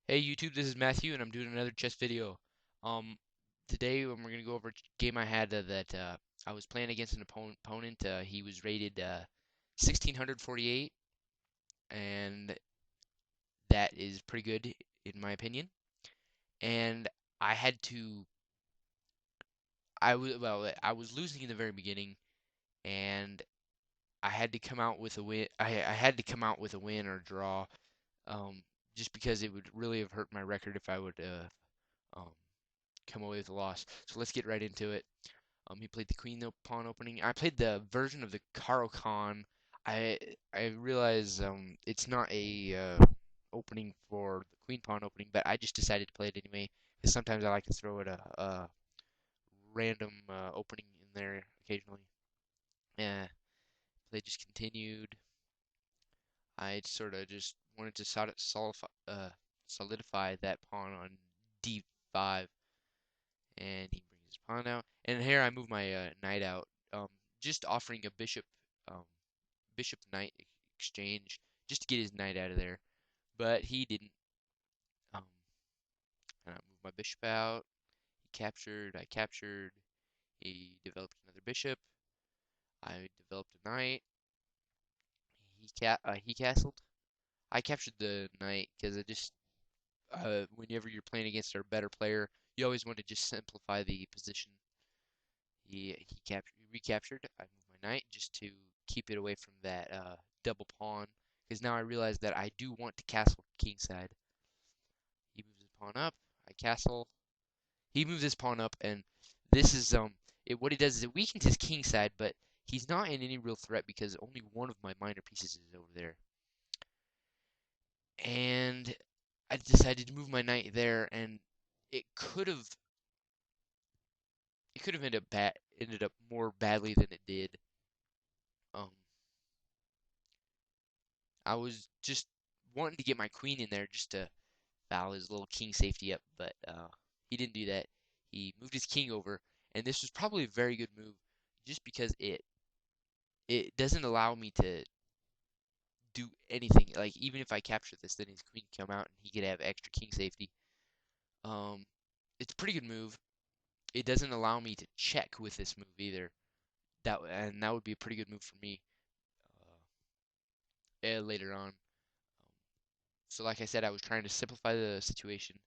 Hey YouTube, this is Matthew, and I'm doing another chess video. Um, Today we're gonna go over a game I had that I was playing against an opponent. He was rated 1648, and that is pretty good in my opinion. And I had to, I was losing in the very beginning, and I had to come out with a win. I had to come out with a win or a draw, um, just because it would really have hurt my record if I would um come away with a loss. So let's get right into it. He played the queen pawn opening. I played the version of the Caro-Kann. I I realize it's not a opening for the queen pawn opening, but I just decided to play it anyway because sometimes I like to throw it a random opening in there occasionally. Yeah, play just continued. I sort of just wanted to solidify that pawn on d5, and he brings his pawn out. And here I move my knight out, just offering a um, bishop knight exchange just to get his knight out of there. But he didn't. Um, and I moved my bishop out. He captured. I captured. He developed another bishop. I developed a knight. He castled. I captured the knight because I just whenever you're playing against a better player, you always want to just simplify the position. He recaptured. I moved my knight just to keep it away from that double pawn, because now I realize that I do want to castle kingside. He moves his pawn up. I castle. He moves his pawn up, and this is what he does is it weakens his kingside, but he's not in any real threat because only one of my minor pieces is over there. And I decided to move my knight there, and it could have ended up more badly than it did. Um, I was just wanting to get my queen in there just to foul his little king safety up, but he didn't do that. He moved his king over, and this was probably a very good move, just because it doesn't allow me to do anything. Like even if I capture this, then his queen can come out and he could have extra king safety. Um, it's a pretty good move. It doesn't allow me to check with this move either. That would be a pretty good move for me later on. So like I said, I was trying to simplify the situation.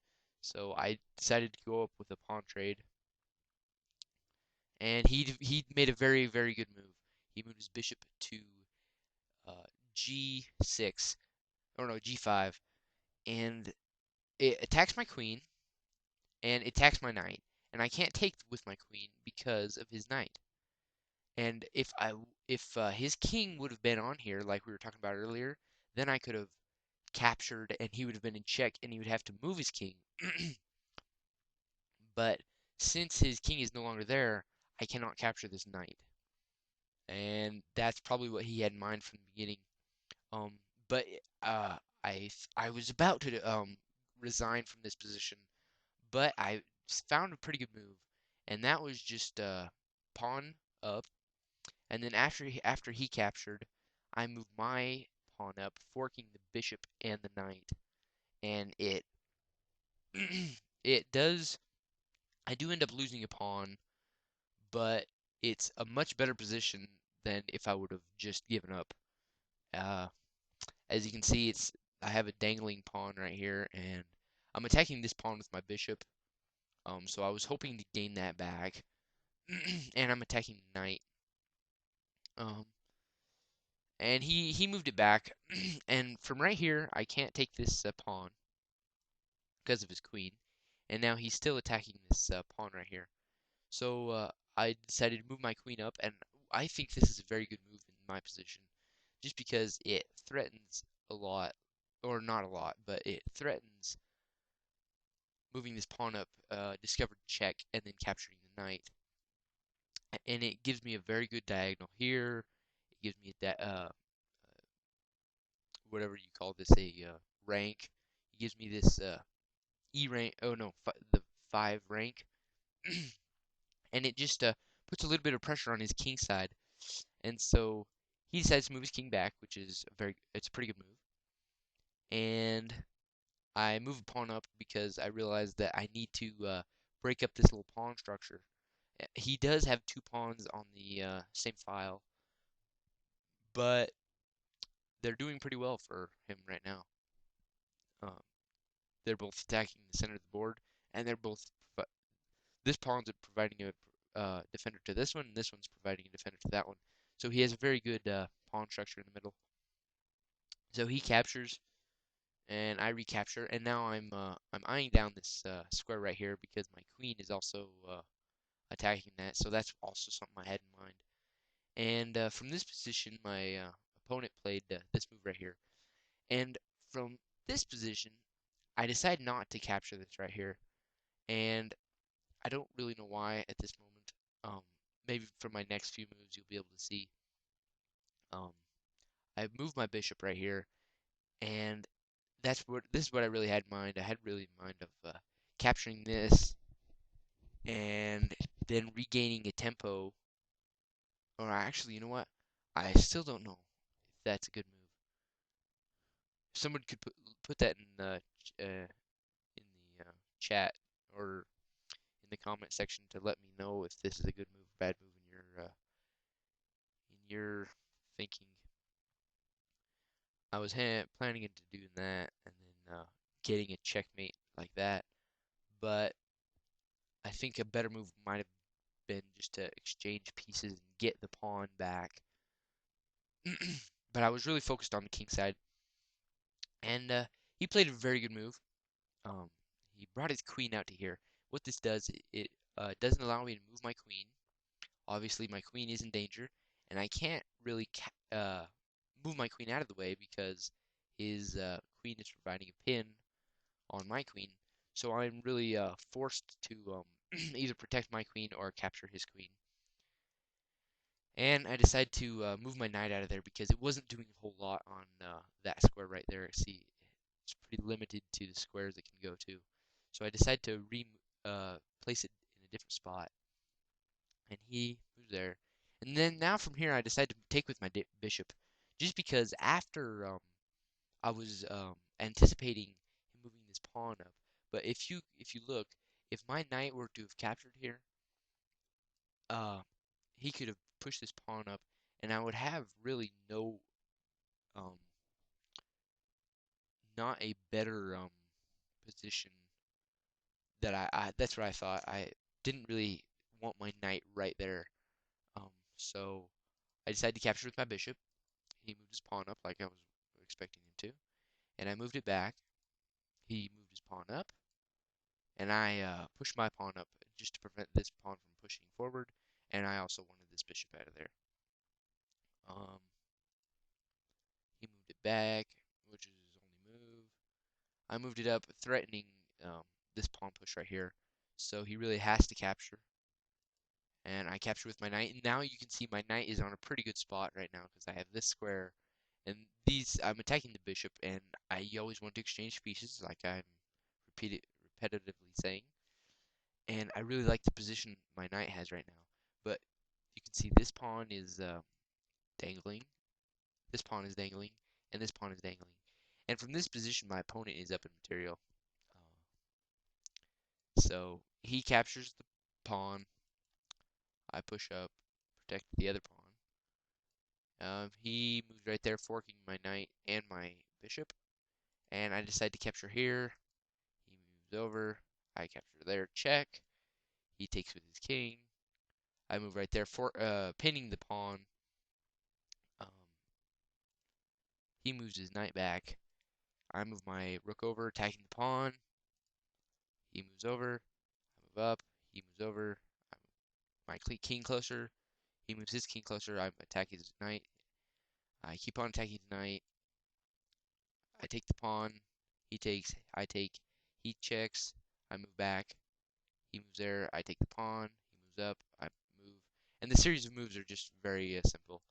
So I decided to go up with a pawn trade, and he made a very good move. He moved his bishop to g6, or no, g5, and it attacks my queen and it attacks my knight, and I can't take with my queen because of his knight. And if his king would have been on here like we were talking about earlier, then I could have captured and he would have been in check and he would have to move his king. But since his king is no longer there, I cannot capture this knight. And that's probably what he had in mind from the beginning. Um, but I was about to resign from this position, but I found a pretty good move, and that was just pawn up, and then after he captured, I moved my pawn up, forking the bishop and the knight, and it it does. I do end up losing a pawn, but it's a much better position than if I would have just given up. Uh, as you can see, it's I have a dangling pawn right here, and I'm attacking this pawn with my bishop. So I was hoping to gain that back, and I'm attacking the knight. Um, and he moved it back, and from right here, I can't take this pawn because of his queen, and now he's still attacking this pawn right here. So I decided to move my queen up, and I think this is a very good move in my position, just because it threatens a lot, or not a lot, but it threatens moving this pawn up, discovered check, and then capturing the knight. And it gives me a very good diagonal here. It gives me whatever you call this, a rank. It gives me this E rank. Oh no, the 5 rank, and it just puts a little bit of pressure on his king side. And so he decides to move his king back, which is it's a pretty good move. And I move a pawn up because I realized that I need to break up this little pawn structure. He does have two pawns on the same file, but they're doing pretty well for him right now. Um, they're both attacking the center of the board, and they're both this pawn's providing a defender to this one, and this one's providing a defender to that one. So he has a very good pawn structure in the middle. So he captures, and I recapture, and now I'm eyeing down this square right here because my queen is also attacking that. So that's also something I had in mind. And from this position, my opponent played this move right here. And from this position, I decide not to capture this right here. And I don't really know why at this moment. Maybe from my next few moves, you'll be able to see. Um, I moved my bishop right here, and this is what I really had in mind. I had really in mind of capturing this and then regaining a tempo. Or actually, you know what? I still don't know if that's a good move. Someone could put that in the chat or in the comment section to let me know if this is a good move or bad move in your thinking. I was planning into doing that and then getting a checkmate like that, but I think a better move might have been just to exchange pieces and get the pawn back. But I was really focused on the king side, and he played a very good move. Um, he brought his queen out to here. What this does, it doesn't allow me to move my queen. Obviously, my queen is in danger, and I can't really move my queen out of the way because his queen is providing a pin on my queen. So I'm really forced to either protect my queen or capture his queen. And I decided to move my knight out of there because it wasn't doing a whole lot on that square right there. See, it's pretty limited to the squares it can go to. So I decided to place it in a different spot, and he moves there. And then now from here, I decided to take with my bishop, just because after I was anticipating him moving this pawn up. But if you look, if my knight were to have captured here, uh, he could have pushed this pawn up, and I would have really um, not a better position that that's what I thought. I didn't really want my knight right there. So I decided to capture with my bishop. He moved his pawn up like I was expecting him to, and I moved it back. He moved his pawn up, and I pushed my pawn up just to prevent this pawn from pushing forward, and I also wanted this bishop out of there. Um, he moved it back, which is his only move. I moved it up, threatening this pawn push right here. So he really has to capture. And I capture with my knight. And now you can see my knight is on a pretty good spot right now because I have this square. And I'm attacking the bishop, and I always want to exchange pieces, like I'm repetitively saying. And I really like the position my knight has right now. But you can see this pawn is dangling, this pawn is dangling, and this pawn is dangling. And from this position, my opponent is up in material. So he captures the pawn. I push up, protect the other pawn. He moves right there, forking my knight and my bishop. And I decide to capture here. He moves over. I capture there, check. He takes with his king. I move right there, pinning the pawn. Um, he moves his knight back. I move my rook over, attacking the pawn. He moves over. I move up. He moves over. I move my king closer. He moves his king closer. I attack his knight. I keep on attacking his knight. I take the pawn. He takes. I take. He checks. I move back. He moves there. I take the pawn. He moves up. I move. And the series of moves are just very simple.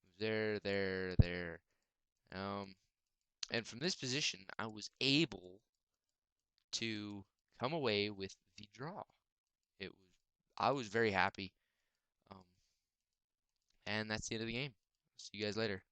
He moves there, there, there. Um, and from this position, I was able to come away with the draw. It was. I was very happy. Um, and that's the end of the game. See you guys later.